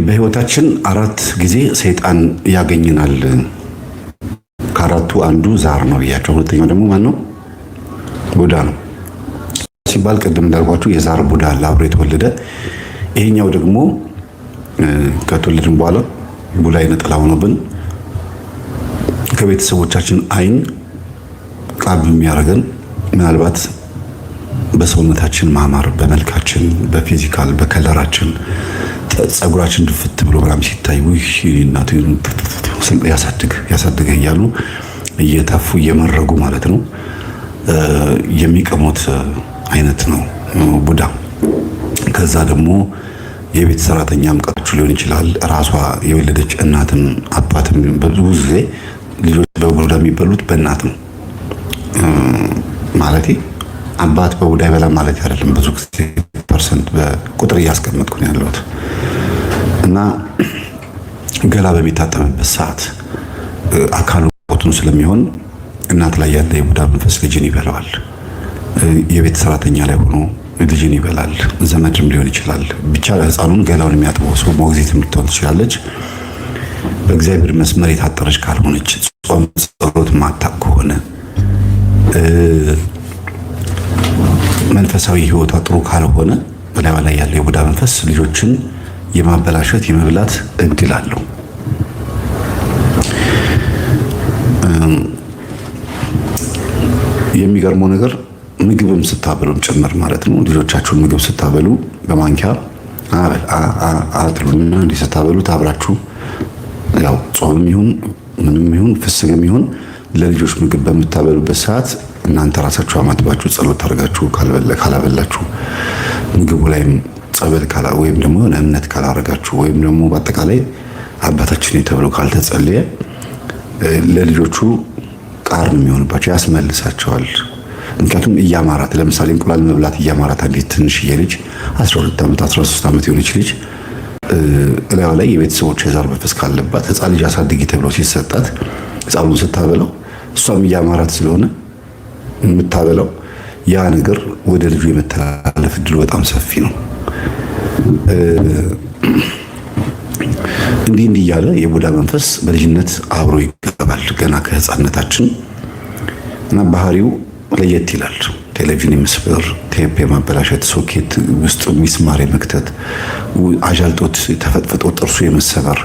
በህይወታችን አራት ጊዜ ሰይጣን ያገኘናል። ከአራቱ አንዱ ዛር ነው ብያቸው፣ ሁለተኛው ደግሞ ማን ነው? ቡዳ ነው ሲባል ቅድም እንዳልኳችሁ የዛር ቡዳ አለ አብሮ የተወለደ። ይሄኛው ደግሞ ከተወለድን በኋላ ቡዳ አይነጥላ ሆኖብን ከቤተሰቦቻችን አይን ቃብ የሚያደርገን ምናልባት በሰውነታችን ማማር፣ በመልካችን፣ በፊዚካል በከለራችን ጸጉራችን ድፍት ብሎ ምናምን ሲታይ እናቱ ያሳድግ እያሉ እየተፉ እየመረጉ ማለት ነው የሚቀሙት አይነት ነው ቡዳ። ከዛ ደግሞ የቤት ሰራተኛም ቀጥቹ ሊሆን ይችላል። ራሷ የወለደች እናትም አባትም ብዙ ጊዜ ልጆች በቡዳ የሚበሉት በእናት ነው ማለት አባት በቡዳ ይበላል ማለት አይደለም። ብዙ ጊዜ ፐርሰንት በቁጥር እያስቀመጥኩ ነው ያለሁት እና ገላ በሚታጠብበት ሰዓት አካሉ ቆቱን ስለሚሆን እናት ላይ ያለ የቡዳ መንፈስ ልጅን ይበላዋል። የቤት ሰራተኛ ላይ ሆኖ ልጅን ይበላል። ዘመድም ሊሆን ይችላል። ብቻ ህፃኑን ገላውን የሚያጥበው ሰው ሞግዚት የምትሆን ትችላለች። በእግዚአብሔር መስመር የታጠረች ካልሆነች፣ ጾም ጸሎት ማታቅ ከሆነ፣ መንፈሳዊ ህይወቷ ጥሩ ካልሆነ በላይዋ ላይ ያለው የቡዳ መንፈስ ልጆችን የማበላሸት የመብላት እድል አለው። የሚገርመው ነገር ምግብም ስታበሉም ጭምር ማለት ነው። ልጆቻችሁን ምግብ ስታበሉ በማንኪያ አጥሉና እንዲህ ስታበሉት አብራችሁ ያው ጾምም ይሁን ምንም ይሁን ፍስግም ይሁን ለልጆች ምግብ በምታበሉበት ሰዓት እናንተ ራሳችሁ አማትባችሁ ጸሎት አድርጋችሁ ካላበላችሁ ምግቡ ላይም ጸበል ካላ ወይም ደግሞ እምነት ካላረጋችሁ ወይም ደግሞ በአጠቃላይ አባታችን የተብለው ካልተጸለየ ለልጆቹ ቃር ነው የሚሆንባቸው፣ ያስመልሳቸዋል። ምክንያቱም እያማራት ለምሳሌ እንቁላል መብላት እያማራት አንዲት ትንሽዬ ልጅ 12 ዓመት 13 ዓመት የሆነች ልጅ እላዩ ላይ የቤተሰቦች የዛር መንፈስ ካለባት ህፃን ልጅ አሳድጊ ተብሎ ሲሰጣት ህፃኑን ስታበላው እሷም እያማራት ስለሆነ የምታበላው ያ ነገር ወደ ልጁ የመተላለፍ እድሉ በጣም ሰፊ ነው። እንዲህ እያለ የቡዳ መንፈስ በልጅነት አብሮ ይገባል ገና ከህፃንነታችን እና ባህሪው ለየት ይላል። ቴሌቪዥን የመስበር፣ ቴፕ የማበላሸት፣ ሶኬት ውስጥ ሚስማር የመክተት፣ አጃልጦት ተፈጥፍጦ ጥርሱ የመሰበር፣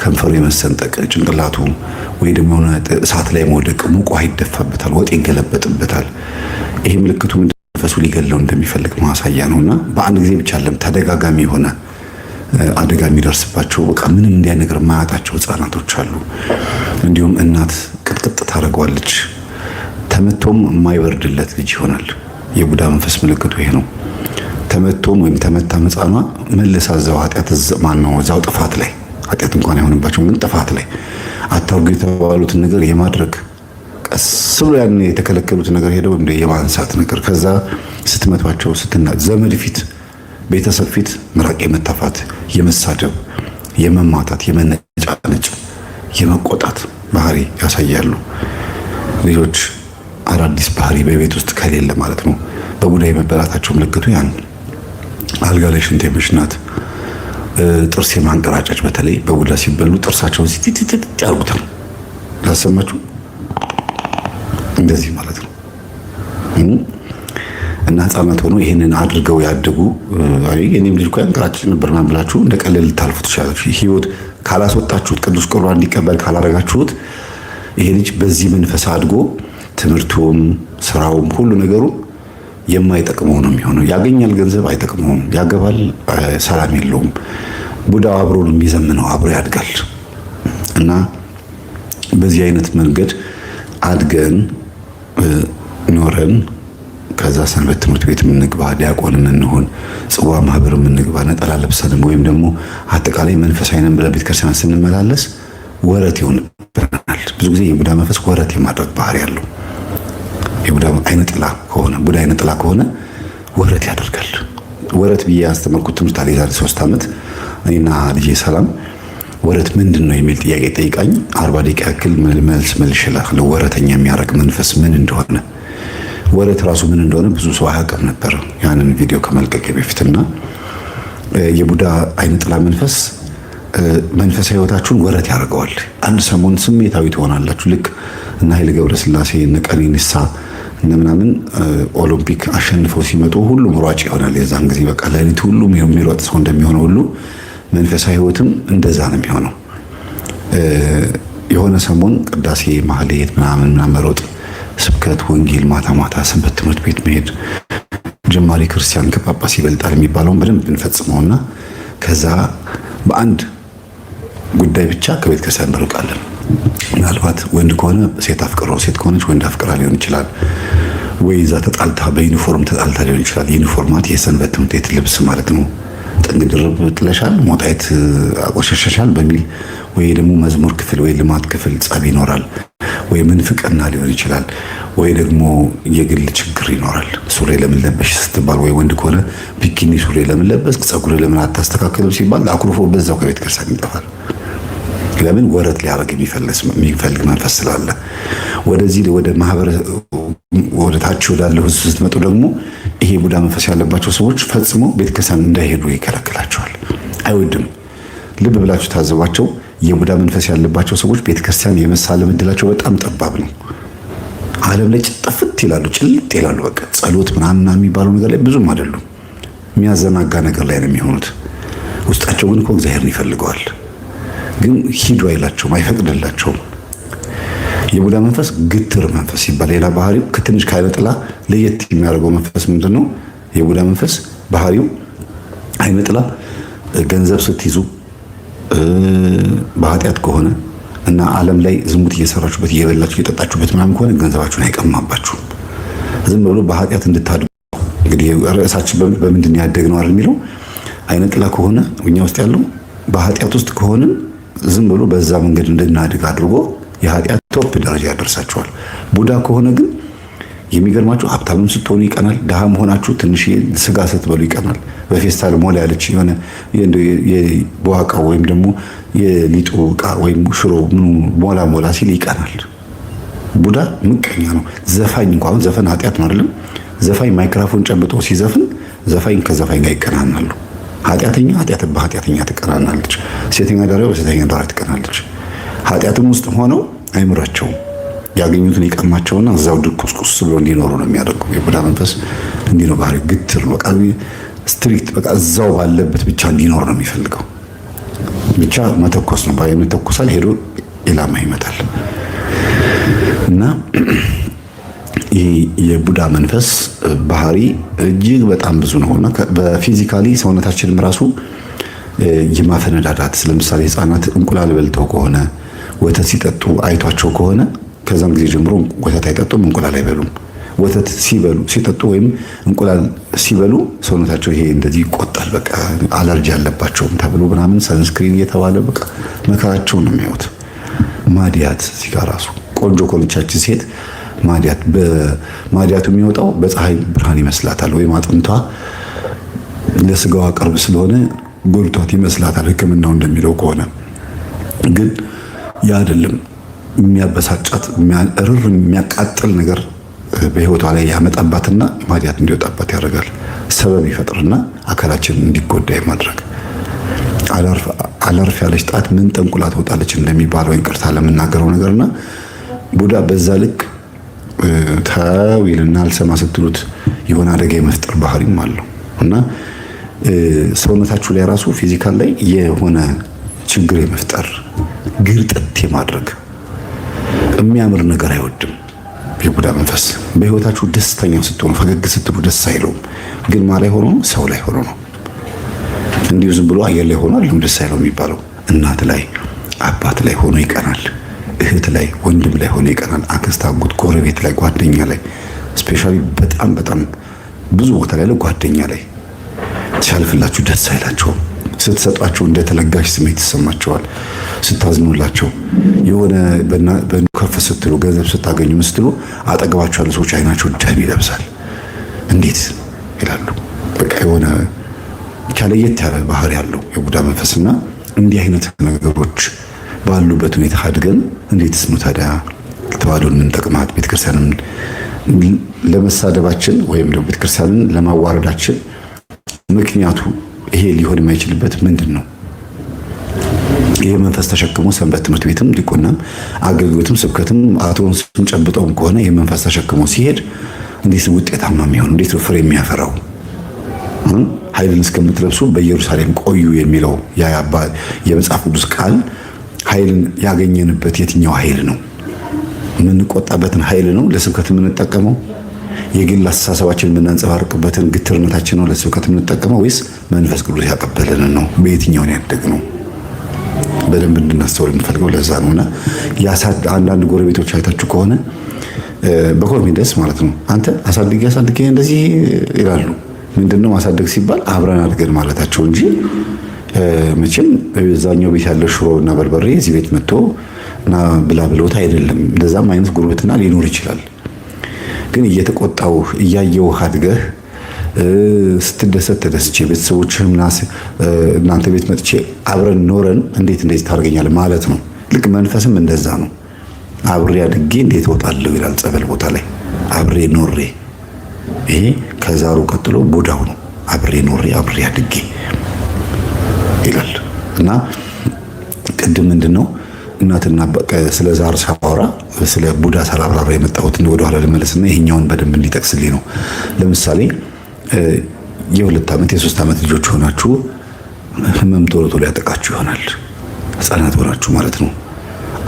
ከንፈሩ የመሰንጠቅ፣ ጭንቅላቱ ወይ ደግሞ እሳት ላይ መውደቅ፣ ሙቅ ውሃ ይደፋበታል፣ ወጥ ይገለበጥበታል። ይሄ ምልክቱ መንፈሱ ሊገለው እንደሚፈልግ ማሳያ ነውና በአንድ ጊዜ ብቻ አይደለም ተደጋጋሚ የሆነ አደጋ የሚደርስባቸው በቃ ምንም እንዲያ ነገር ማያጣቸው ህፃናቶች አሉ። እንዲሁም እናት ቅጥቅጥ ታደርገዋለች። ተመቶም የማይበርድለት ልጅ ይሆናል። የቡዳ መንፈስ ምልክቱ ይሄ ነው። ተመቶም ወይም ተመታ ህፃኗ መልሳ እዛው ኃጢአት ማነው እዛው ጥፋት ላይ ኃጢአት እንኳን አይሆንባቸው ግን ጥፋት ላይ አታርጉ የተባሉትን ነገር የማድረግ ቀስ ብሎ ያን የተከለከሉትን ነገር ሄደው እንደ የማንሳት ነገር ከዛ ስትመቷቸው ዘመድ ፊት ቤተሰብ ፊት ምራቅ የመታፋት፣ የመሳደብ፣ የመማታት፣ የመነጫነጭ፣ የመቆጣት ባህሪ ያሳያሉ። ልጆች አዳዲስ ባህሪ በቤት ውስጥ ከሌለ ማለት ነው በቡዳ የመበላታቸው ምልክቱ ያን አልጋ ላይ ሽንት የመሽናት፣ ጥርስ የማንቀራጨጭ፣ በተለይ በቡዳ ሲበሉ ጥርሳቸውን ሲቲቲቲ ያርጉታል። ላሰማችሁ እንደዚህ ማለት ነው። እና ህፃናት ሆኖ ይሄንን አድርገው ያደጉ እኔም ልጅ እኮ ያንቀራጭጭ ነበር ምናምን ብላችሁ እንደ ቀለል ልታልፉ ትችላላችሁ። ህይወት ካላስወጣችሁት ቅዱስ ቁርባን እንዲቀበል ካላረጋችሁት ይሄ ልጅ በዚህ መንፈስ አድጎ ትምህርቱም ስራውም ሁሉ ነገሩ የማይጠቅመው ነው የሚሆነው። ያገኛል ገንዘብ አይጠቅመውም፣ ያገባል ሰላም የለውም። ቡዳው አብሮ ነው የሚዘምነው፣ አብሮ ያድጋል። እና በዚህ አይነት መንገድ አድገን ኖረን ከዛ ሰንበት ትምህርት ቤት የምንግባ፣ ዲያቆን የምንሆን፣ ጽዋ ማህበር የምንግባ፣ ነጠላ ለብሰንም ወይም ደግሞ አጠቃላይ መንፈሳዊ ነን ብለን ቤተክርስቲያን ስንመላለስ ወረት ይሆንብናል። ብዙ ጊዜ የቡዳ መንፈስ ወረት የማድረግ ባህሪ ያለው የቡዳ አይነ ጥላ ከሆነ ቡዳ አይነ ጥላ ከሆነ ወረት ያደርጋል። ወረት ብዬ ያስተማርኩት ትምህርት አለ የዛሬ 3 ዓመት እኔና ልጄ ሰላም ወረት ምንድን ነው የሚል ጥያቄ ጠይቃኝ 40 ደቂቃ ያክል መልስ መልሼላታለሁ። ወረተኛ የሚያደርግ መንፈስ ምን እንደሆነ ወረት ራሱ ምን እንደሆነ ብዙ ሰው አያውቅም ነበር ያንን ቪዲዮ ከመልቀቄ በፊትና የቡዳ አይነ ጥላ መንፈስ መንፈሳዊ ህይወታችሁን ወረት ያደርገዋል። አንድ ሰሞን ስሜታዊ ትሆናላችሁ። ልክ እና ኃይሌ ገብረስላሴ እነ ቀነኒሳ እነ ምናምን ኦሎምፒክ አሸንፈው ሲመጡ ሁሉም ሯጭ ይሆናል። የዛን ጊዜ በቃ ለሊት ሁሉም የሚሮጥ ሰው እንደሚሆነው ሁሉ መንፈሳዊ ህይወትም እንደዛ ነው የሚሆነው። የሆነ ሰሞን ቅዳሴ ማህሌት ምናምን መሮጥ፣ ስብከት ወንጌል፣ ማታ ማታ ሰንበት ትምህርት ቤት መሄድ፣ ጀማሪ ክርስቲያን ከጳጳስ ይበልጣል የሚባለውን በደንብ እንፈጽመውና ከዛ በአንድ ጉዳይ ብቻ ከቤተ ክርስቲያን እንርቃለን። ምናልባት ወንድ ከሆነ ሴት አፍቅሮ፣ ሴት ከሆነች ወንድ አፍቅራ ሊሆን ይችላል። ወይ እዛ ተጣልታ በዩኒፎርም ተጣልታ ሊሆን ይችላል። ዩኒፎርማት የሰንበት ትምህርት ቤት ልብስ ማለት ነው። ጥንግ ድርብ ጥለሻል፣ ሞጣይት አቆሸሸሻል በሚል ወይ ደግሞ መዝሙር ክፍል ወይ ልማት ክፍል ጸብ ይኖራል። ወይ ምንፍቅና ሊሆን ይችላል። ወይ ደግሞ የግል ችግር ይኖራል። ሱሪ ለምን ለበሽ ስትባል ወይ ወንድ ከሆነ ቢኪኒ ሱሪ ለምን ለበስክ፣ ፀጉር ለምን አታስተካክልም ሲባል አኩርፎ በዛው ከቤተ ክርስቲያን ይጠፋል። ለምን? ወረት ሊያደርግ የሚፈልግ መንፈስ ስላለ። ወደዚህ ወደ ታች ወዳለው ህዝብ ስትመጡ ደግሞ ይሄ ቡዳ መንፈስ ያለባቸው ሰዎች ፈጽሞ ቤተክርስቲያን እንዳይሄዱ ይከለክላቸዋል፣ አይወድም። ልብ ብላችሁ ታዘቧቸው። የቡዳ መንፈስ ያለባቸው ሰዎች ቤተክርስቲያን የመሳለም እድላቸው በጣም ጠባብ ነው። ዓለም ላይ ጥፍት ይላሉ፣ ጭልጥ ይላሉ። በቃ ጸሎት ምናምን የሚባለው ነገር ላይ ብዙም አይደሉም። የሚያዘናጋ ነገር ላይ ነው የሚሆኑት። ውስጣቸው ግን እኮ እግዚአብሔርን ይፈልገዋል። ግን ሂዱ አይላቸውም፣ አይፈቅድላቸውም። የቡዳ መንፈስ ግትር መንፈስ ይባላል። ሌላ ባህሪው ከትንሽ ከዓይነ ጥላ ለየት የሚያደርገው መንፈስ ምንድነው? የቡዳ መንፈስ ባህሪው ዓይነ ጥላ ገንዘብ ስትይዙ በኃጢአት ከሆነ እና ዓለም ላይ ዝሙት እየሰራችሁበት እየበላችሁ እየጠጣችሁበት ምናምን ከሆነ ገንዘባችሁን አይቀማባችሁም። ዝም ብሎ በኃጢአት እንድታድጉ እንግዲህ ርዕሳችን በምንድን ያደግነው አይደል የሚለው ዓይነ ጥላ ከሆነ እኛ ውስጥ ያለው በኃጢአት ውስጥ ከሆንን ዝም ብሎ በዛ መንገድ እንድናድግ አድርጎ የኃጢአት ቶፕ ደረጃ ያደርሳቸዋል። ቡዳ ከሆነ ግን የሚገርማችሁ ሀብታምም ስትሆኑ ይቀናል፣ ድሃም ሆናችሁ ትንሽ ስጋ ስትበሉ ይቀናል። በፌስታል ሞላ ያለች የሆነ የበዋቃው ወይም ደግሞ የሊጡ ዕቃ ወይም ሽሮ ምኑ ሞላ ሲል ይቀናል። ቡዳ ምቀኛ ነው። ዘፋኝ እንኳን ዘፈን ኃጢአት ነው አይደለም? ዘፋኝ ማይክሮፎን ጨብጦ ሲዘፍን ዘፋኝ ከዘፋኝ ጋር ይቀናናሉ። ኃጢአተኛ በኃጢአተኛ ትቀናናለች። ሴተኛ ዳሪው በሴተኛ ዳሪ ትቀናለች። ኃጢአትም ውስጥ ሆነው አይምራቸውም። ያገኙትን ይቀማቸውና እዛው ድቁስቁስ ብሎ እንዲኖሩ ነው የሚያደርገው። የቡዳ መንፈስ እንዲህ ነው ባህሪው፣ ግትር ነው። በቃ ስትሪክት፣ በቃ እዛው ባለበት ብቻ እንዲኖር ነው የሚፈልገው። ብቻ መተኮስ ነው። ባይ መተኮሳል፣ ሄዶ ኢላማ ይመታል። እና ይህ የቡዳ መንፈስ ባህሪ እጅግ በጣም ብዙ ነውና በፊዚካሊ ሰውነታችንም ራሱ የማፈነዳዳት፣ ለምሳሌ ህፃናት እንቁላል በልተው ከሆነ ወተት ሲጠጡ አይቷቸው ከሆነ ከዛም ጊዜ ጀምሮ ወተት አይጠጡም፣ እንቁላል አይበሉም። ወተት ሲጠጡ ወይም እንቁላል ሲበሉ ሰውነታቸው ይሄ እንደዚህ ይቆጣል። በቃ አለርጂ አለባቸውም ተብሎ ምናምን ሰንስክሪን እየተባለ በቃ መከራቸውን ነው የሚያዩት። ማዲያት እዚህ ጋር ራሱ ቆንጆ ኮልቻችን ሴት ማዲያቱ የሚወጣው በፀሐይ ብርሃን ይመስላታል፣ ወይም አጥንቷ ለስጋዋ ቅርብ ስለሆነ ጎልቷት ይመስላታል ሕክምናው እንደሚለው ከሆነ። ግን ያ አይደለም። የሚያበሳጫት የሚያቃጥል ነገር በህይወቷ ላይ ያመጣባትና ማዲያት እንዲወጣባት ያደርጋል። ሰበብ ይፈጥርና አካላችን እንዲጎዳ የማድረግ አላርፍ ያለች ጣት ምን ጠንቁላ ትወጣለች እንደሚባለው ይቅርታ ለምናገረው ነገርና ቡዳ በዛ ልክ ታዊልና አልሰማ ስትሉት የሆነ አደጋ የመፍጠር ባህሪም አለው እና ሰውነታችሁ ላይ ራሱ ፊዚካል ላይ የሆነ ችግር የመፍጠር ግርጥት የማድረግ የሚያምር ነገር አይወድም የቡዳ መንፈስ። በህይወታችሁ ደስተኛ ስትሆኑ ፈገግ ስትሉ ደስ አይለውም። ግን ማለት ሆኖ ሰው ላይ ሆኖ ነው። እንዲሁ ዝም ብሎ አየር ላይ ሆኖ አይደለም ደስ አይለው የሚባለው። እናት ላይ አባት ላይ ሆኖ ይቀናል። እህት ላይ ወንድም ላይ ሆኖ ይቀናል። አክስት፣ አጎት፣ ጎረቤት ላይ፣ ጓደኛ ላይ ስፔሻሊ በጣም ብዙ ቦታ ላይ ጓደኛ ላይ ሲያልፍላችሁ ደስ አይላቸውም። ስትሰጧቸው እንደተለጋሽ ስሜት ይሰማቸዋል። ስታዝኑላቸው የሆነ በከፍ ስትሉ ገንዘብ ስታገኙ ስትሉ አጠገባቸው ያሉ ሰዎች አይናቸው ደም ይለብሳል። እንዴት ይላሉ። በቃ የሆነ ለየት ያለ ባህሪ ያለው የቡዳ መንፈስና እንዲህ አይነት ነገሮች ባሉበት ሁኔታ አድገን እንዴትስ ነው ታዲያ ተዋህዶን የምንጠቅማት? ቤተክርስቲያንን ለመሳደባችን ወይም ደግሞ ቤተክርስቲያንን ለማዋረዳችን ምክንያቱ ይሄ ሊሆን የማይችልበት ምንድን ነው? ይህ መንፈስ ተሸክሞ ሰንበት ትምህርት ቤትም ዲቁናም አገልግሎትም ስብከትም አትሮንስም ጨብጠውም ከሆነ ይህ መንፈስ ተሸክሞ ሲሄድ እንዴት ውጤታማ የሚሆን እንዴት ፍሬ የሚያፈራው? ኃይልን እስከምትለብሱ በኢየሩሳሌም ቆዩ የሚለው የመጽሐፍ ቅዱስ ቃል ኃይልን ያገኘንበት የትኛው ኃይል ነው? የምንቆጣበትን ኃይል ነው ለስብከት የምንጠቀመው? የግል አስተሳሰባችን የምናንጸባርቅበትን ግትርነታችን ነው ለስብከት የምንጠቀመው? ወይስ መንፈስ ቅዱስ ያቀበለንን ነው? በየትኛው ነው ያደግነው? በደንብ እንድናስተውል የምፈልገው ለዛ ነውና አንዳንድ ጎረቤቶች አይታችሁ ከሆነ በኮንፊደንስ ማለት ነው አንተ አሳድጌ እንደዚህ ይላሉ። ምንድነው ማሳደግ ሲባል አብረን አድገን ማለታቸው እንጂ መቼም በዛኛው ቤት ያለ ሽሮ እና በርበሬ እዚህ ቤት መጥቶ እና ብላ ብሎት አይደለም። እንደዛም አይነት ጉርብትና ሊኖር ይችላል። ግን እየተቆጣው እያየው አድገህ ስትደሰት ተደስቼ ቤተሰቦችህም እናንተ ቤት መጥቼ አብረን ኖረን እንዴት እንደዚህ ታደርገኛለህ ማለት ነው። ልክ መንፈስም እንደዛ ነው። አብሬ አድጌ እንዴት እወጣለሁ ይላል ጸበል ቦታ ላይ አብሬ ኖሬ። ይሄ ከዛሩ ቀጥሎ ቡዳው ነው። አብሬ ኖሬ አብሬ አድጌ ይላል እና ቅድም ምንድነው እናትና ስለ ዛር ሳወራ ስለ ቡዳ ሳላብራራ የመጣሁት ወደ ኋላ ልመለስና ይሄኛውን በደንብ እንዲጠቅስልኝ ነው። ለምሳሌ የ2 ዓመት የ3 ዓመት ልጆች ሆናችሁ ህመም ቶሎ ቶሎ ያጠቃችሁ ይሆናል። ህፃናት ሆናችሁ ማለት ነው።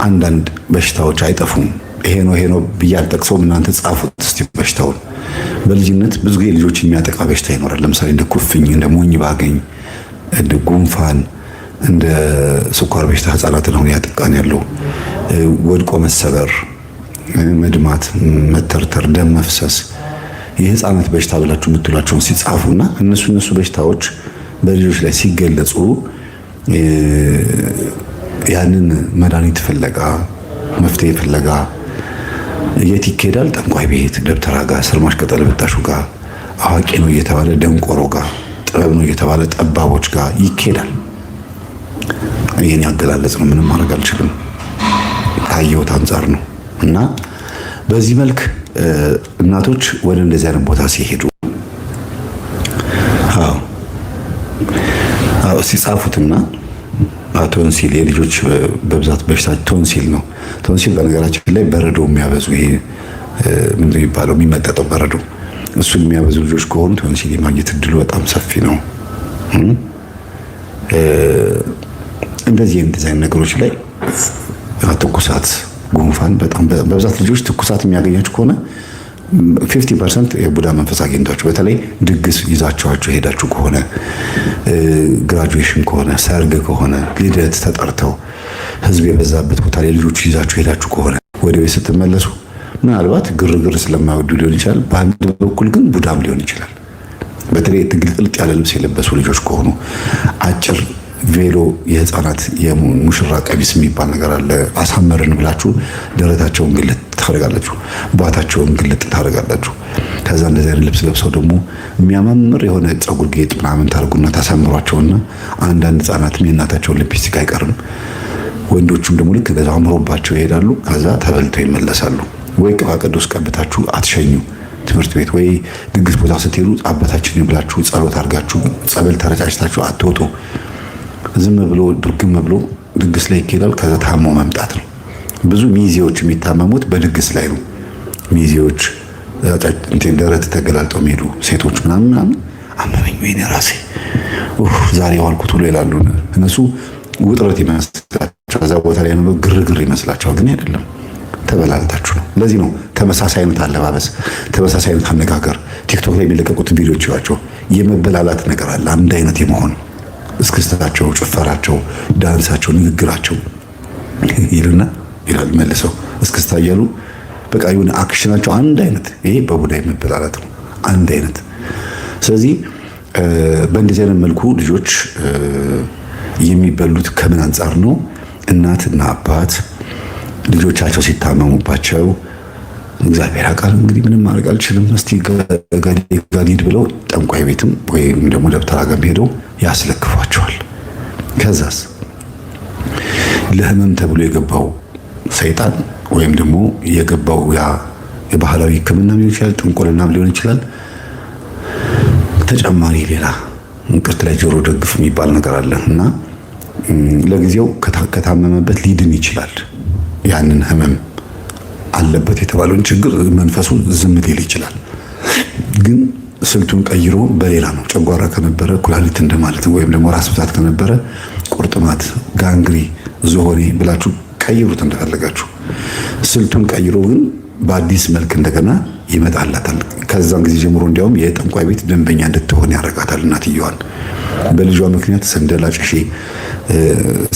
አንዳንድ በሽታዎች አይጠፉም። ይሄ ነው ብዬ አልጠቅሰውም። እናንተ ጻፉት እስቲ በሽታውን። በልጅነት ብዙ ጊዜ ልጆች የሚያጠቃ በሽታ ይኖራል። ለምሳሌ እንደ ኩፍኝ፣ እንደ ሞኝ ባገኝ፣ እንደ ጉንፋን፣ እንደ ስኳር በሽታ ህፃናትን አሁን ያጠቃን ያለው ወድቆ መሰበር፣ መድማት፣ መተርተር፣ ደም መፍሰስ የህፃናት በሽታ ብላችሁ የምትሏቸውን ሲጻፉና እነሱ በሽታዎች በልጆች ላይ ሲገለጹ ያንን መድኃኒት ፍለጋ መፍትሄ ፍለጋ የት ይኬዳል? ጠንቋይ ቤት፣ ደብተራ ጋር፣ ስርማሽ ቅጠል በጣሹ ጋር፣ አዋቂ ነው እየተባለ ደንቆሮ ጋር፣ ጥበብ ነው እየተባለ ጠባቦች ጋር ይኬዳል። ይሄን ያገላለጽ ነው። ምንም ማድረግ አልችልም። ካየሁት አንጻር ነው። እና በዚህ መልክ እናቶች ወደ እንደዚህ አይነት ቦታ ሲሄዱ ሲጻፉትና ቶንሲል የልጆች በብዛት በሽታ ቶንሲል ነው። ቶንሲል በነገራችን ላይ በረዶ የሚያበዙ ይሄ ምንድን የሚባለው የሚመጠጠው በረዶ እሱን የሚያበዙ ልጆች ከሆኑ ቶንሲል የማግኘት እድሉ በጣም ሰፊ ነው። እንደዚህ አይነት ነገሮች ላይ ትኩሳት፣ ጉንፋን በጣም በብዛት ልጆች ትኩሳት የሚያገኛችሁ ከሆነ 50% የቡዳ መንፈስ አግኝቷችሁ፣ በተለይ ድግስ ይዛችኋቸው ሄዳችሁ ከሆነ፣ ግራጁዌሽን ከሆነ፣ ሰርግ ከሆነ፣ ልደት ተጠርተው ህዝብ የበዛበት ቦታ ላይ ልጆቹ ይዛችሁ ሄዳችሁ ከሆነ ወደ ቤት ስትመለሱ ምናልባት ግርግር ስለማይወዱ ሊሆን ይችላል። በአንድ በኩል ግን ቡዳም ሊሆን ይችላል። በተለይ ትግልጥልጥ ያለ ልብስ የለበሱ ልጆች ከሆኑ አጭር ቬሎ የህፃናት የሙሽራ ቀሚስ የሚባል ነገር አለ። አሳመርን ብላችሁ ደረታቸውን ግልጥ ታደርጋላችሁ፣ ባታቸውን ግልጥ ታደርጋላችሁ። ከዛ እንደዚህ አይነት ልብስ ለብሰው ደግሞ የሚያማምር የሆነ ፀጉር ጌጥ ምናምን ታርጉና ታሳምሯቸውና አንዳንድ ህፃናትም የእናታቸውን ሊፕስቲክ አይቀርም። ወንዶቹም ደግሞ ልክ እንደዛ አምሮባቸው ይሄዳሉ። ከዛ ተበልተው ይመለሳሉ። ወይ ቅባ ቅዱስ ቀብታችሁ አትሸኙ ትምህርት ቤት፣ ወይ ድግስ ቦታ ስትሄዱ አባታችን ብላችሁ ጸሎት አድርጋችሁ ጸበል ተረጫጭታችሁ አትወጡ። ዝም ብሎ ድርግም ብሎ ድግስ ላይ ይኬዳል። ከዛ ታሞ መምጣት ነው። ብዙ ሚዜዎች የሚታመሙት በድግስ ላይ ነው። ሚዜዎች ደረት ተገላልጠው የሚሄዱ ሴቶች ምናምን አመመኝ ወይኔ ራሴ ዛሬ ዋልኩት ብሎ ይላሉ። እነሱ ውጥረት ይመስላቸው ከዛ ቦታ ላይ ነው ግርግር ይመስላቸዋል። ግን አይደለም፣ ተበላልታችሁ ነው። ለዚህ ነው ተመሳሳይ አይነት አለባበስ፣ ተመሳሳይ አይነት አነጋገር ቲክቶክ ላይ የሚለቀቁትን ቪዲዮዎች ይዋቸው የመበላላት ነገር አለ። አንድ አይነት የመሆን እስክስታቸው፣ ጭፈራቸው፣ ዳንሳቸው፣ ንግግራቸው ይልና ይላል መልሰው እስክስታ እያሉ በቃ ይሁን አክሽናቸው አንድ አይነት። ይሄ በቡዳ የመበላላት ነው፣ አንድ አይነት። ስለዚህ በእንደዚህ አይነት መልኩ ልጆች የሚበሉት ከምን አንጻር ነው? እናትና አባት ልጆቻቸው ሲታመሙባቸው እግዚአብሔር አቃል እንግዲህ ምንም ማድረግ አልችልም፣ እስቲ ጋሊድ ብለው ጠንቋይ ቤትም ወይም ደግሞ ደብተራ ጋር ሄደው ያስለክፏቸዋል። ከዛስ ለህመም ተብሎ የገባው ሰይጣን ወይም ደግሞ የገባው ያ የባህላዊ ሕክምና ሊሆን ይችላል፣ ጥንቆልናም ሊሆን ይችላል። ተጨማሪ ሌላ እንቅርት ላይ ጆሮ ደግፍ የሚባል ነገር አለ እና ለጊዜው ከታመመበት ሊድን ይችላል። ያንን ህመም አለበት የተባለውን ችግር መንፈሱ ዝም ሊል ይችላል። ግን ስልቱን ቀይሮ በሌላ ነው። ጨጓራ ከነበረ ኩላሊት እንደማለት ወይም ደግሞ ራስ ምታት ከነበረ ቁርጥማት፣ ጋንግሪ፣ ዝሆኔ ብላችሁ ቀይሩት እንደፈለጋችሁ። ስልቱን ቀይሮ ግን በአዲስ መልክ እንደገና ይመጣላታል። ከዛን ጊዜ ጀምሮ እንዲያውም የጠንቋይ ቤት ደንበኛ እንድትሆን ያደርጋታል። እናትየዋን በልጇ ምክንያት ሰንደል አጭሼ፣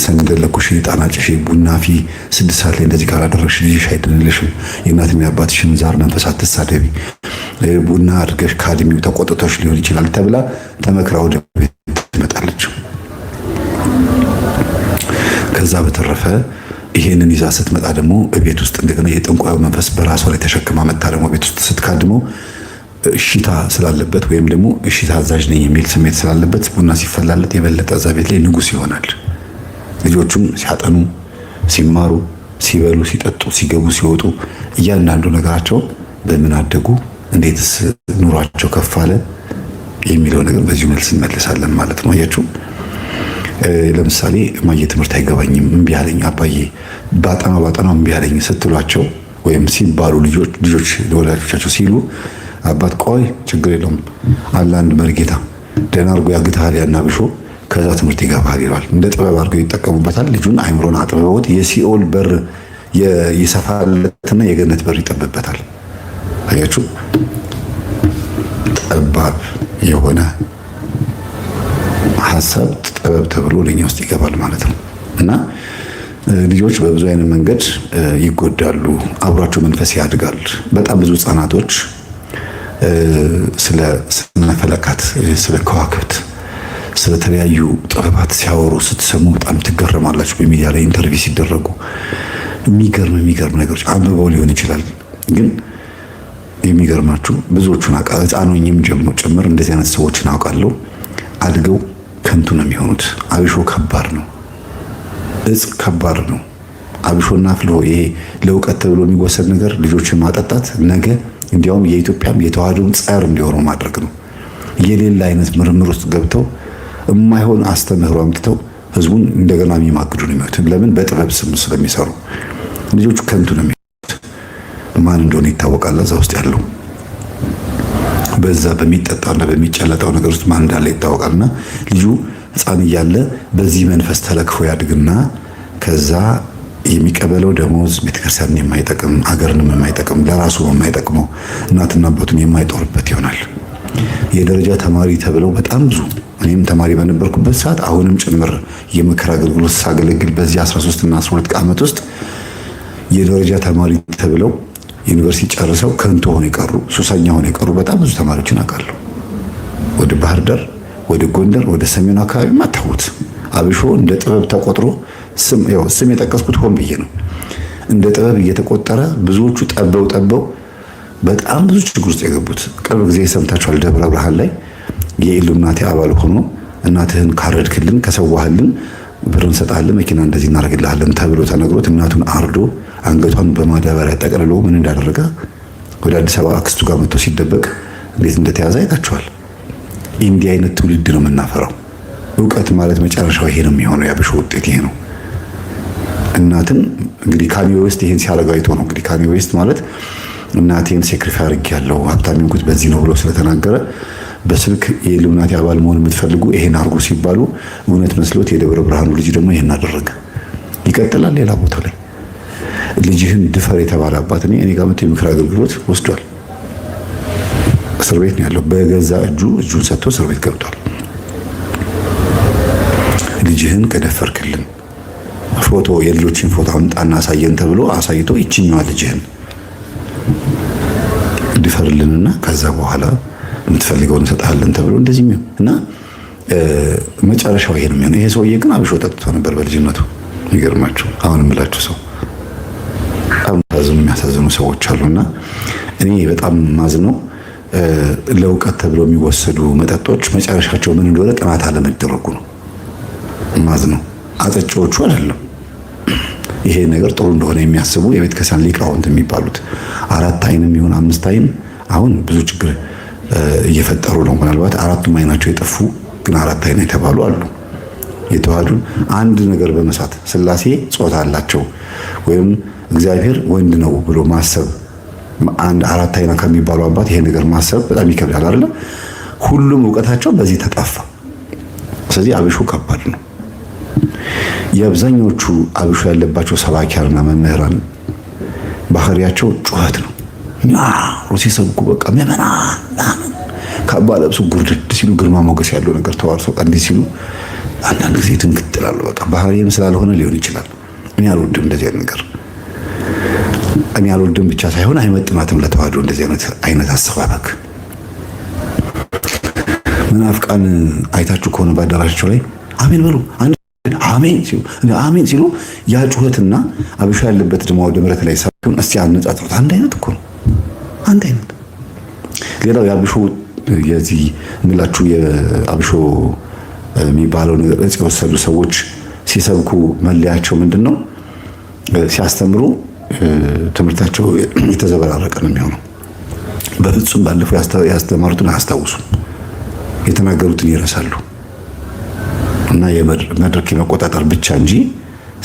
ሰንደል ለኩሼ፣ ዕጣን አጭሼ፣ ቡና ፊ 6 ሰዓት ላይ እንደዚህ ካላደረግሽ ልጅሽ አይድንልሽም፣ የእናትና የአባትሽን ዛር መንፈስ አትሳደቢ፣ ቡና አድርገሽ ከአድሜው ተቆጥቶሽ ሊሆን ይችላል ተብላ ተመክራ ወደ ቤት ትመጣለች። ከዛ በተረፈ ይሄንን ይዛ ስትመጣ ደግሞ ቤት ውስጥ እንደገና የጠንቋዩ መንፈስ በራሷ ላይ ተሸክማ መጣ። ደግሞ ቤት ውስጥ ስትካድመው እሺታ ስላለበት ወይም ደግሞ እሺታ አዛዥ ነኝ የሚል ስሜት ስላለበት ቡና ሲፈላለት የበለጠ እዛ ቤት ላይ ንጉስ ይሆናል። ልጆቹም ሲያጠኑ፣ ሲማሩ፣ ሲበሉ፣ ሲጠጡ፣ ሲገቡ፣ ሲወጡ እያንዳንዱ ነገራቸው በምን አደጉ፣ እንዴትስ ኑሯቸው ከፍ አለ የሚለው ነገር በዚሁ መልስ እንመልሳለን ማለት ነው። አያችሁ፣ ለምሳሌ እማዬ ትምህርት አይገባኝም እምቢ አለኝ፣ አባዬ ባጠናው እምቢ አለኝ ስትሏቸው ወይም ሲባሉ ልጆች ለወላጆቻቸው ሲሉ አባት ቆይ ችግር የለውም አለ አንድ መርጌታ ደህና አድርጎ ያግታል ያናብሾ ከዛ ትምህርት ይገባል ይላል። እንደ ጥበብ አድርገው ይጠቀሙበታል። ልጁን አይምሮን አጥበውት የሲኦል በር ይሰፋለትና የገነት በር ይጠብበታል። አያችሁ፣ ጠባብ የሆነ ሐሳብ ጥበብ ተብሎ ለኛ ውስጥ ይገባል ማለት ነው። እና ልጆች በብዙ አይነት መንገድ ይጎዳሉ። አብሯቸው መንፈስ ያድጋል። በጣም ብዙ ህጻናቶች ስለ ስነ ፈለካት፣ ስለ ከዋክብት፣ ስለተለያዩ ጥበባት ሲያወሩ ስትሰሙ በጣም ትገረማላችሁ። በሚዲያ ላይ ኢንተርቪው ሲደረጉ የሚገርም ነገሮች አንብበው ሊሆን ይችላል። ግን የሚገርማችሁ ብዙዎቹን ህፃኖኝም ጭምር እንደዚህ አይነት ሰዎችን አውቃለሁ። አድገው ከንቱ ነው የሚሆኑት። አብሾ ከባድ ነው። እጽ ከባድ ነው። አብሾና ፍሎ ይሄ ለእውቀት ተብሎ የሚወሰድ ነገር ልጆችን ማጠጣት ነገ እንዲያውም የኢትዮጵያም የተዋህዶም ጸር እንዲሆኑ ማድረግ ነው። የሌላ አይነት ምርምር ውስጥ ገብተው የማይሆን አስተምህሮ አምጥተው ህዝቡን እንደገና የሚማግዱ ነው የሚሆኑት። ለምን? በጥበብ ስም ስለሚሰሩ። ልጆቹ ከንቱ ነው የሚሆኑት። ማን እንደሆነ ይታወቃል እዛ ውስጥ ያለው። በዛ በሚጠጣውና በሚጨለጠው ነገር ውስጥ ማን እንዳለ ይታወቃልና ልጁ ህፃን እያለ በዚህ መንፈስ ተለክፎ ያድግና ከዛ የሚቀበለው ደሞዝ ቤተክርስቲያንን የማይጠቅም አገርንም የማይጠቅም ለራሱ የማይጠቅመው እናትና አባቱን የማይጦርበት ይሆናል። የደረጃ ተማሪ ተብለው በጣም ብዙ እኔም ተማሪ በነበርኩበት ሰዓት አሁንም ጭምር የምክር አገልግሎት ሳገለግል በዚህ 13 እና 12 ዓመት ውስጥ የደረጃ ተማሪ ተብለው ዩኒቨርሲቲ ጨርሰው ከንቱ ሆነው የቀሩ ሱሰኛ ሆነው የቀሩ በጣም ብዙ ተማሪዎችን አውቃለሁ። ወደ ባህር ዳር፣ ወደ ጎንደር፣ ወደ ሰሜኑ አካባቢ ማታውት አብሾ እንደ ጥበብ ተቆጥሮ ስም የጠቀስኩት ሆን ብዬ ነው። እንደ ጥበብ እየተቆጠረ ብዙዎቹ ጠበው በጣም ብዙ ችግር ውስጥ የገቡት። ቅርብ ጊዜ ሰምታችኋል። ደብረ ብርሃን ላይ የኢሉሚናቲ አባል ሆኖ እናትህን ካረድክልን ከሰዋህልን ብር እንሰጣለን፣ መኪና እንደዚህ እናደርግልሃለን ተብሎ ተነግሮት እናቱን አርዶ አንገቷን በማዳበሪያ ጠቅልሎ ምን እንዳደረገ ወደ አዲስ አበባ አክስቱ ጋር መጥቶ ሲደበቅ እንዴት እንደተያዘ አይታችኋል። እንዲህ አይነት ትውልድ ነው የምናፈራው። እውቀት ማለት መጨረሻው ይሄ ነው የሚሆነው። ያብሾ ውጤት ይሄ ነው። እናትን እንግዲህ ካኒ ዌስት ይሄን ሲያደርግ አይቶ ነው እንግዲህ ካኒ ዌስት ማለት እናቴን ሴክሪፋይ አድርጌያለሁ ሀብታም ይንኩት በዚህ ነው ብሎ ስለተናገረ በስልክ የኢሉሚናቲ አባል መሆን የምትፈልጉ ይሄን አድርጉ ሲባሉ እውነት መስሎት የደብረ ብርሃኑ ልጅ ደግሞ ይሄን አደረገ። ይቀጥላል። ሌላ ቦታ ላይ ልጅህን ድፈር የተባለ አባት እኔ ጋር መጥቶ የምክር አገልግሎት ወስዷል። እስር ቤት ነው ያለው። በገዛ እጁን ሰጥቶ እስር ቤት ገብቷል። ልጅህን ከደፈርክልን ፎቶ የልጆችን ፎቶ አምጣና አሳየን ተብሎ አሳይቶ ይችኛዋ ልጅህን ድፈርልንና ከዛ በኋላ የምትፈልገውን እንሰጣለን ተብሎ እንደዚህ ነው እና መጨረሻው ይሄ ነው የሚሆነው። ይሄ ሰውዬ ግን አብሾ ጠጥቶ ነበር በልጅነቱ። ይገርማችሁ። አሁን የምላችሁ ሰው በጣም የሚያሳዝኑ ሰዎች አሉና እኔ በጣም ማዝነው ለእውቀት ተብሎ የሚወሰዱ መጠጦች መጨረሻቸው ምን እንደሆነ ጥናት አለመደረጉ ነው ማዝነው። አጠጪዎቹ አይደለም። ይሄ ነገር ጥሩ እንደሆነ የሚያስቡ የቤተ ክርስቲያን ሊቃውንት የሚባሉት 4 አይንም ይሁን 5 አይን አሁን ብዙ ችግር እየፈጠሩ ነው። ምናልባት 4ቱም አይናቸው የጠፉ ግን 4 አይን የተባሉ አሉ። የተዋህዱን አንድ ነገር በመሳት ሥላሴ ጾታ አላቸው ወይም እግዚአብሔር ወንድ ነው ብሎ ማሰብ አንድ አራት አይና ከሚባሉ አባት ይሄ ነገር ማሰብ በጣም ይከብዳል አይደል? ሁሉም ዕውቀታቸው በዚህ ተጣፋ። ስለዚህ አብሾ ከባድ ነው። የአብዛኞቹ አብሾ ያለባቸው ሰባኪያንና መምህራን ባህሪያቸው ጩኸት ነው። ሩሲ ሰብኩ በቃ ምዕመናን ካባ ለብሱ ጉርድድ ሲሉ ግርማ ሞገስ ያለው ነገር ተዋርሰው እንዲህ ሲሉ አንዳንድ ጊዜ ትንክትላሉ። በቃ ባህሪም ስላልሆነ ሊሆን ይችላል። እኔ አልወድም እንደዚህ አይነት ነገር። እኔ አልወድም ብቻ ሳይሆን አይመጥናትም ለተዋህዶ እንደዚህ አይነት አሰባበክ። መናፍቃን አይታችሁ ከሆነ በአዳራሻቸው ላይ አሜን በሉ አሜን ሲሉ ያ ጩኸትና አብሾ ያለበት ደግሞ ወደ ምሕረት ላይ ሳይሆን እስቲ አነጻጽሩት። አንድ አይነት እኮ ነው። አንድ አይነት። ሌላው የአብሾ የዚህ ምላችሁ የአብሾ የሚባለው ነገር እጽ የወሰዱ ሰዎች ሲሰብኩ መለያቸው ምንድነው? ሲያስተምሩ ትምህርታቸው የተዘበራረቀ ነው የሚሆነው። በፍጹም ባለፈው ያስተማሩትን አያስታውሱም። የተናገሩትን ይረሳሉ። እና የመድረክ የመቆጣጠር ብቻ እንጂ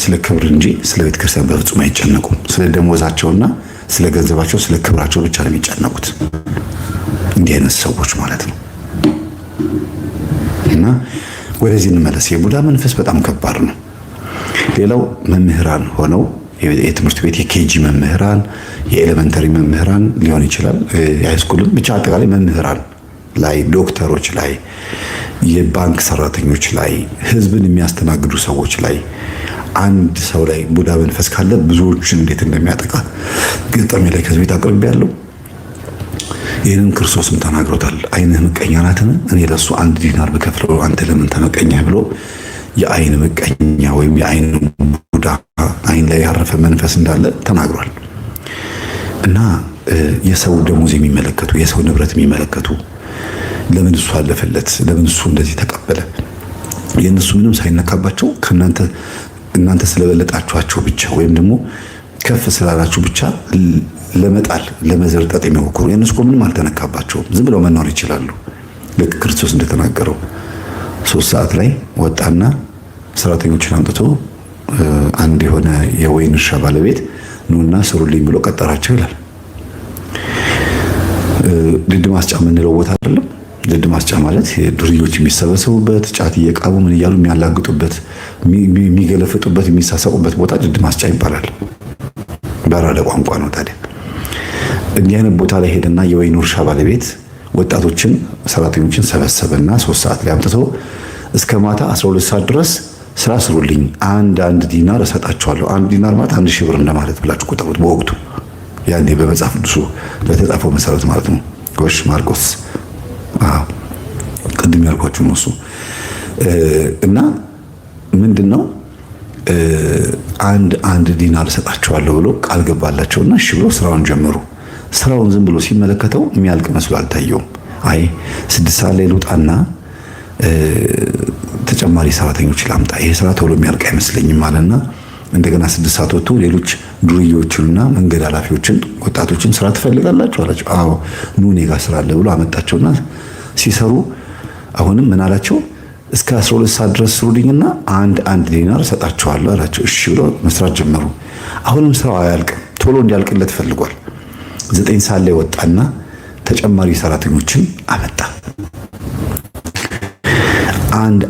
ስለ ክብር እንጂ ስለ ቤተ ክርስቲያን በፍጹም አይጨነቁም። ስለ ደሞዛቸውና ስለ ገንዘባቸው ስለ ክብራቸው ብቻ ነው የሚጨነቁት። እንዲህ አይነት ሰዎች ማለት ነው። እና ወደዚህ እንመለስ። የቡዳ መንፈስ በጣም ከባድ ነው። ሌላው መምህራን ሆነው የትምህርት ቤት የኬጂ መምህራን፣ የኤሌመንተሪ መምህራን ሊሆን ይችላል፣ የሃይስኩልም ብቻ አጠቃላይ መምህራን ላይ፣ ዶክተሮች ላይ፣ የባንክ ሰራተኞች ላይ፣ ህዝብን የሚያስተናግዱ ሰዎች ላይ አንድ ሰው ላይ ቡዳ መንፈስ ካለ ብዙዎችን እንዴት እንደሚያጠቃ ገጠሜ ላይ ከዚህ ቤት አቅርቤያለሁ። ይህንን ክርስቶስም ተናግሮታል። ዓይንህ ምቀኛ ናትን? እኔ ለሱ 1 ዲናር ብከፍለው አንተ ለምን ተመቀኛ ብሎ የዓይን ምቀኛ ወይም የዓይን ቡዳ ዓይን ላይ ያረፈ መንፈስ እንዳለ ተናግሯል። እና የሰው ደሞዝ የሚመለከቱ የሰው ንብረት የሚመለከቱ ለምን እሱ አለፈለት? ለምን እሱ እንደዚህ ተቀበለ? የእነሱ ምንም ሳይነካባቸው እናንተ ስለበለጣችኋቸው ብቻ ወይም ደግሞ ከፍ ስላላችሁ ብቻ ለመጣል ለመዘርጠጥ የሚሞክሩ የእነሱ ምንም አልተነካባቸውም። ዝም ብለው መኖር ይችላሉ። ልክ ክርስቶስ እንደተናገረው 3 ሰዓት ላይ ወጣና ሰራተኞችን አምጥቶ አንድ የሆነ የወይን እርሻ ባለቤት ኑና ስሩልኝ ብሎ ቀጠራቸው ይላል። ድድ ማስጫ የምንለው ቦታ አይደለም። ድድ ማስጫ ማለት ዱርዮች የሚሰበሰቡበት ጫት እየቃሙ ምን እያሉ የሚያላግጡበት፣ የሚገለፍጡበት፣ የሚሳሰቁበት ቦታ ድድ ማስጫ ይባላል። በአራዳ ቋንቋ ነው። ታዲያ እንዲህ አይነት ቦታ ላይ ሄደና የወይን እርሻ ባለቤት ወጣቶችን ሰራተኞችን ሰበሰበና 3 ሰዓት ላይ አምጥቶ እስከ ማታ 12 ሰዓት ድረስ ስራ ስሩልኝ፣ አንድ ዲናር እሰጣቸዋለሁ። 1 ዲናር ማለት 1000 ብር እንደማለት ብላችሁ ቁጠሩት። በወቅቱ ያኔ በመጽሐፍ ቅዱስ በተጻፈው መሰረት ማለት ነው። ጎሽ ማርቆስ ቅድም ያልኳችሁ ነው እሱ። እና ምንድነው አንድ ዲናር እሰጣቸዋለሁ ብሎ ቃል ገባላቸውና እሺ ብሎ ስራውን ጀመሩ። ስራውን ዝም ብሎ ሲመለከተው የሚያልቅ መስሎ አልታየውም። አይ 6 ሰዓት ላይ ልውጣና ተጨማሪ ሰራተኞች ላምጣ፣ ይሄ ስራ ቶሎ የሚያልቅ አይመስለኝም አለና እንደገና 6 ሰዓት ወጥቶ ሌሎች ዱርዮችንና መንገድ ኃላፊዎችን ወጣቶችን ስራ ትፈልጋላችሁ አላቸው። አዎ ኑ እኔ ጋር ስራ አለ ብሎ አመጣቸውና ሲሰሩ አሁንም ምን አላቸው? እስከ 12 ሰዓት ድረስ ስሩልኝና አንድ ዲናር እሰጣቸዋለሁ አላቸው። እሺ ብሎ መስራት ጀመሩ። አሁንም ስራው አያልቅም፣ ቶሎ እንዲያልቅለት ፈልጓል። 9 ሰዓት ላይ ወጣና ተጨማሪ ሰራተኞችን አመጣ።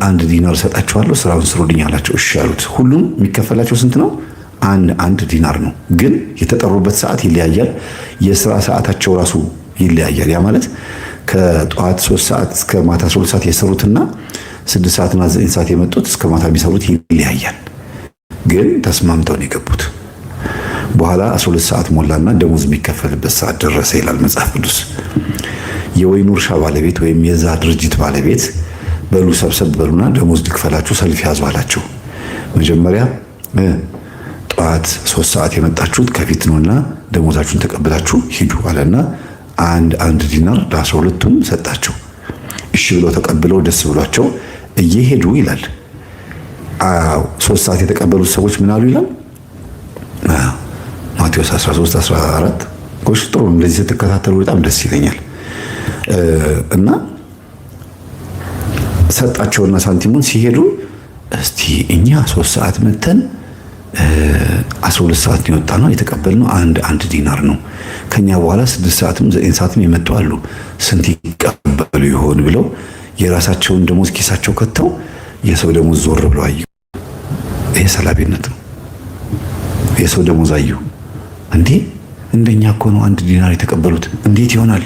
አንድ ዲናር እሰጣቸዋለሁ ስራውን ስሩልኝ አላቸው። እሺ ያሉት። ሁሉም የሚከፈላቸው ስንት ነው? አንድ ዲናር ነው። ግን የተጠሩበት ሰዓት ይለያያል። የስራ ሰዓታቸው ራሱ ይለያያል። ያ ማለት ከጠዋት 3 ሰዓት እስከ ማታ 12 ሰዓት የሰሩትና 6 ሰዓትና 9 ሰዓት የመጡት እስከ ማታ የሚሰሩት ይለያያል። ግን ተስማምተው ነው የገቡት። በኋላ 12 ሰዓት ሞላና ደሞዝ የሚከፈልበት ሰዓት ደረሰ ይላል መጽሐፍ ቅዱስ። የወይኑ እርሻ ባለቤት ወይም የዛ ድርጅት ባለቤት በሉ ሰብሰብ በሉና ደሞዝ ልክፈላችሁ ሰልፍ ያዙ አላቸው። መጀመሪያ ጠዋት 3 ሰዓት የመጣችሁት ከፊት ነውና ደሞዛችሁን ተቀብላችሁ ሂዱ አለና አንድ ዲናር ለ12ቱም ሰጣቸው። እሺ ብለው ተቀብለው ደስ ብሏቸው እየሄዱ ይላል። 3 ሰዓት የተቀበሉት ሰዎች ምን አሉ ይላል ማቴዎስ 13-14። ጎሽ ጥሩ፣ እንደዚህ ስትከታተሉ በጣም ደስ ይለኛል። እና ሰጣቸውና ሳንቲሙን ሲሄዱ እስቲ እኛ 3 ሰዓት መተን 12 ሰዓት ነው የወጣነው፣ የተቀበልነው አንድ ዲናር ነው። ከኛ በኋላ 6 ሰዓትም 9 ሰዓትም የመጡ አሉ፣ ስንት ይቀበሉ ይሆን ብለው የራሳቸውን ደሞዝ ኪሳቸው ከተው የሰው ደሞዝ ዞር ብለው አዩ። ይሄ ሰላቢነት ነው። የሰው ደሞዝ አዩ። እንዴ እንደኛ እኮ ነው 1 ዲናር የተቀበሉት፣ እንዴት ይሆናል?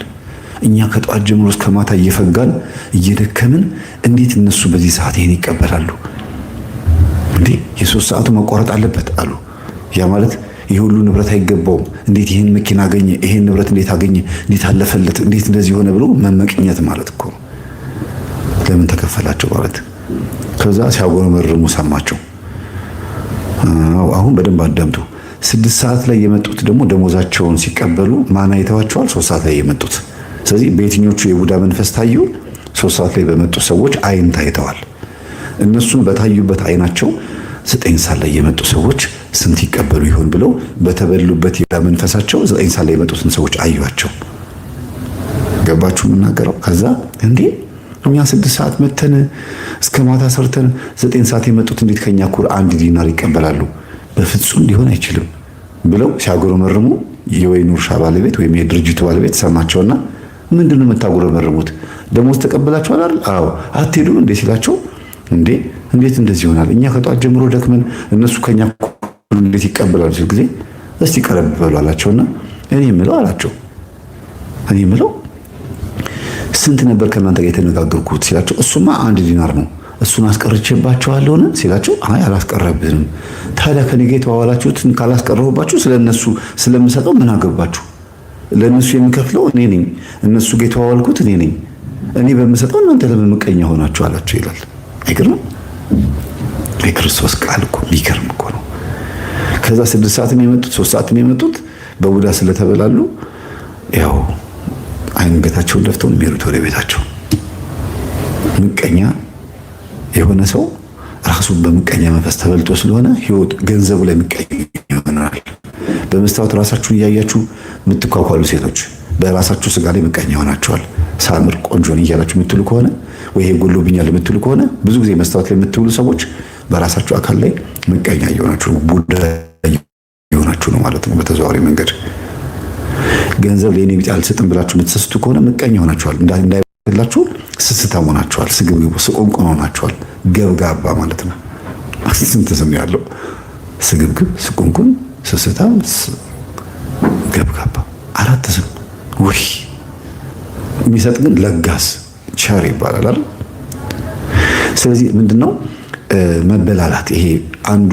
እኛ ከጠዋት ጀምሮ እስከ ማታ እየፈጋን እየደከምን እንዴት እነሱ በዚህ ሰዓት ይሄን ይቀበላሉ? እንዴ የ3 ሰዓቱ መቋረጥ አለበት አሉ። ያ ማለት ይሄ ሁሉ ንብረት አይገባውም፣ እንዴት ይሄን መኪና አገኘ፣ ይሄን ንብረት እንዴት አገኘ፣ እንዴት አለፈለት፣ እንዴት እንደዚህ ሆነ ብሎ መመቅኘት ማለት እኮ ለምን ተከፈላቸው ማለት። ከዛ ሲያጎረመርሙ ሰማቸው። አሁን በደንብ አዳምጡ። 6 ሰዓት ላይ የመጡት ደግሞ ደሞዛቸውን ሲቀበሉ ማን አይተዋቸዋል? 3 ሰዓት ላይ የመጡት። ስለዚህ በየትኞቹ የቡዳ መንፈስ ታዩ? 3 ሰዓት ላይ በመጡ ሰዎች አይን ታይተዋል። እነሱን በታዩበት አይናቸው 9 ሰዓት ላይ የመጡ ሰዎች ስንት ይቀበሉ ይሆን ብለው በተበሉበት የቡዳ መንፈሳቸው 9 ሰዓት ላይ የመጡትን ሰዎች አዩአቸው። ገባችሁ የምናገረው? ከዛ እንዴ እኛ 6 ሰዓት መተን እስከ ማታ ሰርተን 9 ሰዓት የመጡት እንዴት ከኛ ኩር 1 ዲናር ይቀበላሉ? በፍጹም ሊሆን አይችልም ብለው ሲያጎረመርሙ የወይኑ እርሻ ባለቤት ወይም የድርጅቱ ባለቤት ሰማቸውና ምንድነው የምታጎረመርሙት? ደሞዝ ተቀበላችኋል አይደል? አዎ። አትሄዱም እንዴ ሲላቸው እንዴ እንዴት እንደዚህ ይሆናል? እኛ ከጧት ጀምሮ ደክመን እነሱ ከኛ እንዴት ይቀበላሉ ሲል ጊዜ እስቲ ቀረብ በሉ አላቸውና እኔ የምለው አላቸው እኔ የምለው ስንት ነበር ከእናንተ ጋር የተነጋገርኩት ሲላቸው እሱማ 1 ዲናር ነው፣ እሱን አስቀርቼባቸዋለሁ ሲላቸው አይ አላስቀረብንም። ታዲያ ከኔ ጋር የተዋዋላችሁትን ካላስቀረሁባችሁ ስለነሱ ስለምሰጠው ምን አገባችሁ? ለነሱ የምከፍለው እኔ ነኝ፣ እነሱ ጋር የተዋዋልኩት እኔ ነኝ። እኔ በምሰጠው እናንተ ለምን ምቀኛ ሆናችሁ አላቸው ይላል። አይገርም? የክርስቶስ ቃል እኮ የሚገርም እኮ ነው። ከዛ 6 ሰዓትም የመጡት 3 ሰዓትም የመጡት በቡዳ ስለተበላሉ ያው አንገታቸውን ደፍተው ነው የሚሄዱት ወደ ቤታቸው። ምቀኛ የሆነ ሰው ራሱን በምቀኛ መንፈስ ተበልጦ ስለሆነ ህይወት ገንዘቡ ላይ ምቀኛ ይሆናል። በመስታወት ራሳችሁን እያያችሁ የምትኳኳሉ ሴቶች በራሳችሁ ስጋ ላይ ምቀኛ ሆናችኋል። ሳምር ቆንጆ ነኝ እያላችሁ የምትሉ ከሆነ ወይ ጎሎብኛል የምትሉ ከሆነ ብዙ ጊዜ መስታወት ላይ የምትውሉ ሰዎች በራሳችሁ አካል ላይ ምቀኛ እየሆናችሁ ቡዳ እየሆናችሁ ነው ማለት ነው። በተዘዋዋሪ መንገድ ገንዘብ ለኔ ቢጤ አልሰጥም ብላችሁ የምትሰስቱ ከሆነ ምቀኛ ሆናችኋል። እንዳይላችሁ ስስታም ሆናችኋል። ስግብግቡ ስቆንቆን ሆናችኋል። ገብጋባ ማለት ነው። ስንት ስም ያለው ስግብግብ፣ ስቆንቆን፣ ስስታም፣ ገብጋባ 4 ስም። ወይ የሚሰጥ ግን ለጋስ ቸር ይባላል አይደል? ስለዚህ ምንድነው መበላላት? ይሄ አንዱ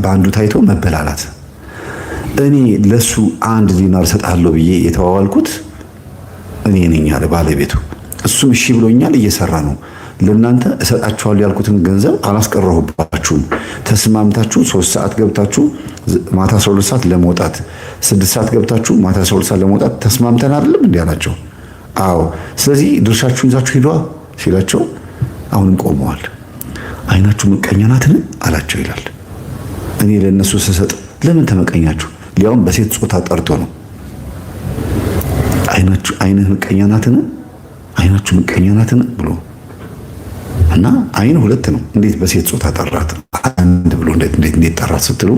በአንዱ ታይቶ መበላላት። እኔ ለሱ 1 ዲናር ሰጣለሁ ብዬ የተዋዋልኩት እኔ ነኝ አለ ባለቤቱ። እሱም እሺ ብሎኛል፣ እየሰራ ነው። ለእናንተ እሰጣችኋለሁ ያልኩትን ገንዘብ አላስቀረሁባችሁም። ተስማምታችሁ 3 ሰዓት ገብታችሁ ማታ 12 ሰዓት ለመውጣት 6 ሰዓት ገብታችሁ ማታ 12 ሰዓት ለመውጣት ተስማምተን አይደለም እንዴ አላቸው። አዎ። ስለዚህ ድርሻችሁን ይዛችሁ ሂዷ ሲላቸው አሁንም ቆመዋል። አይናችሁ ምቀኛ ናትን አላቸው ይላል። እኔ ለነሱ ስሰጥ ለምን ተመቀኛችሁ? ሊያውም በሴት ጾታ ጠርቶ ነው። አይንህ ምቀኛ ናትን፣ አይናችሁ ምቀኛ ናትን ብሎ እና አይን 2 ነው። እንዴት በሴት ጾታ ጠራት? አንድ ብሎ እንዴት ጠራት ስትሉ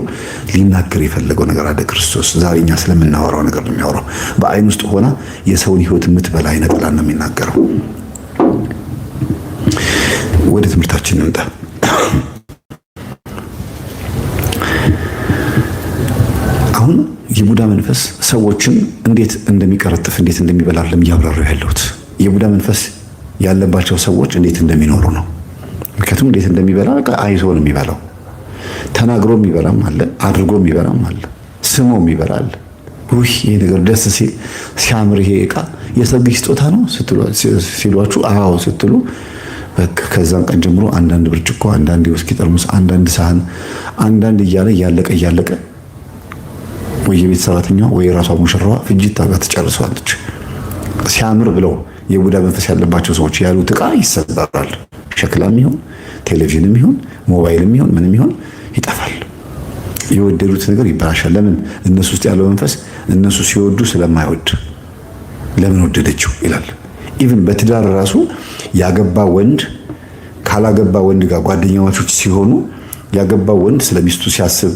ሊናገር የፈለገው ነገር አለ ክርስቶስ። ዛሬኛ ስለምናወራው ነገር ነው የሚያወራው። በአይን ውስጥ ሆና የሰውን ሕይወት የምትበላ አይነ ጥላ ነው የሚናገረው። ወደ ትምህርታችን እንምጣ። አሁን የቡዳ መንፈስ ሰዎችን እንዴት እንደሚቀረጥፍ እንዴት እንደሚበላለም እያብራራው ያለሁት። የቡዳ መንፈስ ያለባቸው ሰዎች እንዴት እንደሚኖሩ ነው። ምክንያቱም እንዴት እንደሚበላ አይዞ ነው የሚበላው። ተናግሮ የሚበላም አለ፣ አድርጎ የሚበላም አለ፣ ስሞ የሚበላ አለ። ውይ ይሄ ነገር ደስ ሲል ሲያምር ይሄ ዕቃ የሰርግ ስጦታ ነው ሲሏችሁ አዎ ስትሉ በቃ ከዛን ቀን ጀምሮ አንዳንድ ብርጭቆ፣ አንዳንድ የውስኪ ጠርሙስ፣ አንዳንድ ሳህን፣ አንዳንድ እያለ እያለቀ ወይ የቤት ሰራተኛዋ ወይ የራሷ ሙሽራዋ ፍጅት ታጋ ትጨርሷለች። ሲያምር ብለው የቡዳ መንፈስ ያለባቸው ሰዎች ያሉት ዕቃ ይሰበራል። ሸክላም ይሁን ቴሌቪዥንም ይሁን ሞባይልም ይሁን ምንም ይሁን ይጠፋል። የወደዱት ነገር ይበላሻል። ለምን? እነሱ ውስጥ ያለው መንፈስ እነሱ ሲወዱ ስለማይወድ ለምን ወደደችው ይላል። ኢቭን በትዳር ራሱ ያገባ ወንድ ካላገባ ወንድ ጋር ጓደኛማቾች ሲሆኑ ያገባው ወንድ ስለ ሚስቱ ሲያስብ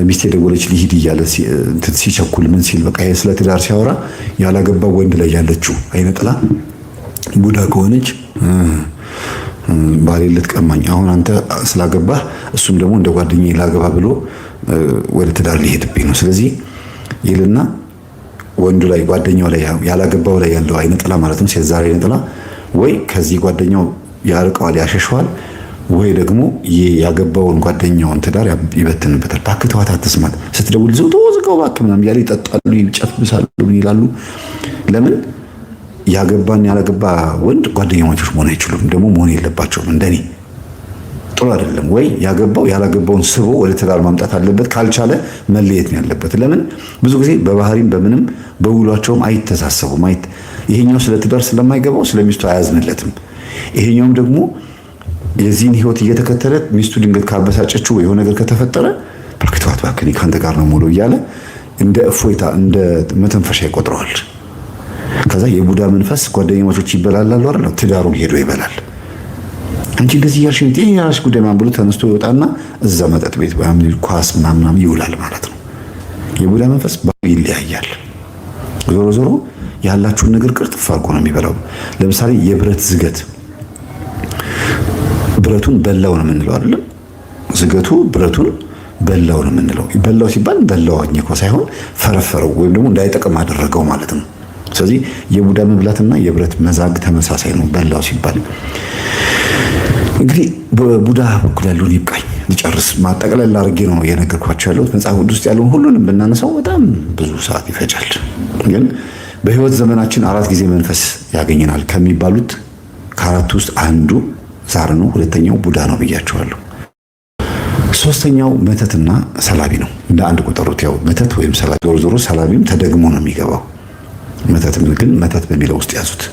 ሚስቴ ደወለች ሊሂድ እያለ ሲቸኩል ምን ሲል በቃ ስለ ትዳር ሲያወራ ያላገባው ወንድ ላይ ያለችው አይነ ጥላ ቡዳ ከሆነች ባሌ ልትቀማኝ አሁን አንተ ስላገባህ እሱም ደግሞ እንደ ጓደኛዬ ላገባ ብሎ ወደ ትዳር ሊሄድብኝ ነው። ስለዚህ ይልና ወንዱ ላይ ጓደኛው ላይ ያላገባው ላይ ያለው አይነ ጥላ ማለትም ሴዛር አይነ ጥላ ወይ ከዚህ ጓደኛው ያርቀዋል ያሸሸዋል፣ ወይ ደግሞ ያገባውን ጓደኛውን ትዳር ይበትንበታል። እባክህ ተዋት አትስማት፣ ስትደውል ዘውተው እባክህ ምናምን እያለ ይጠጣሉ፣ ይጨፍሳሉ፣ ይላሉ። ለምን ያገባን ያላገባ ወንድ ጓደኛሞች መሆን አይችሉም፣ ደግሞ መሆን የለባቸውም። እንደኔ ጥሩ አይደለም። ወይ ያገባው ያላገባውን ስቦ ወደ ትዳር ማምጣት አለበት፣ ካልቻለ መለየት ነው ያለበት። ለምን ብዙ ጊዜ በባህሪም በምንም በውሏቸውም አይተሳሰቡም። ይሄኛው ስለ ትዳር ስለማይገባው ስለሚስቱ አያዝንለትም። ይሄኛውም ደግሞ የዚህን ህይወት እየተከተለ ሚስቱ ድንገት ካበሳጨችው የሆነ ነገር ከተፈጠረ ፕራክቲካት ባክኒ ካንተ ጋር ነው ሙሉ እያለ እንደ እፎይታ እንደ መተንፈሻ ይቆጥረዋል። ከዛ የቡዳ መንፈስ ጓደኛሞች ይበላላሉ አይደል? ትዳሩን ሄዶ ይበላል። አንቺ እንደዚህ ያልሽ የራስሽ ጉዳይ ማን ብሎ ተነስቶ ይወጣና እዛ መጠጥ ቤት ወይም ኳስ ምናምን ይውላል ማለት ነው። የቡዳ መንፈስ ይለያያል። ዞሮ ዞሮ ያላችሁን ነገር ቅርጥፍ አድርጎ ነው የሚበላው። ለምሳሌ የብረት ዝገት ብረቱን በላው ነው የምንለው አይደል? ዝገቱ ብረቱን በላው ነው የምንለው። በላው ሲባል በላው አኝኮ ሳይሆን ፈረፈረው ወይም ደግሞ እንዳይጠቅም አደረገው ማለት ነው። ስለዚህ የቡዳ መብላትና የብረት መዛግ ተመሳሳይ ነው በላው ሲባል። እንግዲህ በቡዳ በኩል ያለውን ይብቃኝ ልጨርስ። ማጠቅለል አድርጌ ነው የነገርኳቸው ያለሁት። መጽሐፍ ቅዱስ ውስጥ ያለውን ሁሉንም ብናነሳው በጣም ብዙ ሰዓት ይፈጃል። ግን በህይወት ዘመናችን 4 ጊዜ መንፈስ ያገኘናል ከሚባሉት ከአራቱ ውስጥ አንዱ ዛር ነው፣ ሁለተኛው ቡዳ ነው ብያቸዋለሁ። ሶስተኛው መተትና ሰላቢ ነው። እንደ አንድ ቁጠሩት። ያው መተት ወይም ሰላቢ ዞሮ ዞሮ ሰላቢም ተደግሞ ነው የሚገባው። መተት ግን መተት በሚለው ውስጥ ያዙት።